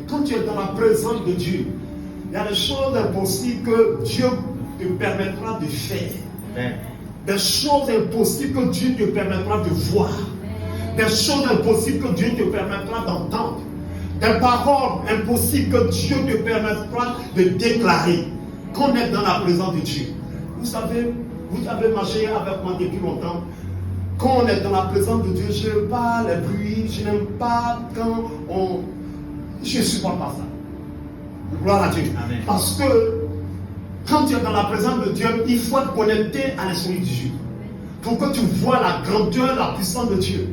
Quand tu es dans la présence de Dieu, il y a des choses impossibles que Dieu te permettra de faire. Amen. Des choses impossibles que Dieu te permettra de voir. Des choses impossibles que Dieu te permettra d'entendre. Des paroles impossibles que Dieu te permettra de déclarer. Quand on est dans la présence de Dieu. Vous avez marché avec moi depuis longtemps. Quand on est dans la présence de Dieu, je n'aime pas les bruits, je n'aime pas quand on... Je ne supporte pas ça. Gloire à Dieu. Amen. Parce que quand tu es dans la présence de Dieu, il faut te connecter à l'esprit de Dieu. Pour que tu vois la grandeur, la puissance de Dieu.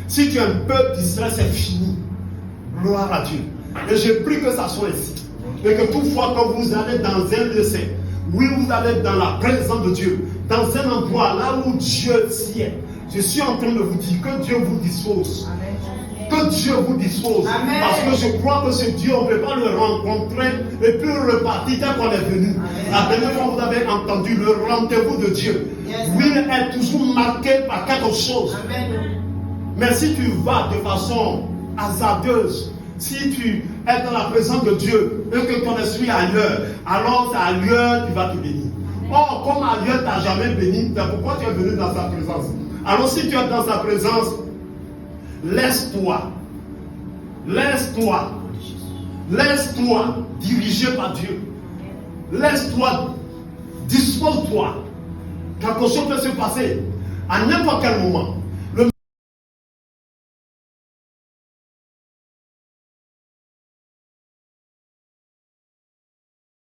Si tu es un peu distrait, c'est fini. Gloire à Dieu. Et je prie que ça soit ici. Et que toutefois que vous allez dans un lieu saint, oui, vous allez dans la présence de Dieu, dans un endroit là où Dieu sied. Je suis en train de vous dire que Dieu vous dispose. Amen. Que Dieu vous dispose. Amen. Parce que je crois que ce Dieu, on ne peut pas le rencontrer et puis repartir tel qu'on est venu. Amen. La dernière fois, vous avez entendu le rendez-vous de Dieu. Yes. Oui, est toujours marqué par quelque chose. Amen. Mais si tu vas de façon hasardeuse, si tu es dans la présence de Dieu et que ton esprit est ailleurs, alors c'est ailleurs qui va te bénir. Or, comme ailleurs t'a jamais béni, c'est pourquoi tu es venu dans sa présence. Alors si tu es dans sa présence, laisse-toi diriger par Dieu. Laisse-toi, dispose-toi. Quelque chose peut se passer à n'importe quel moment.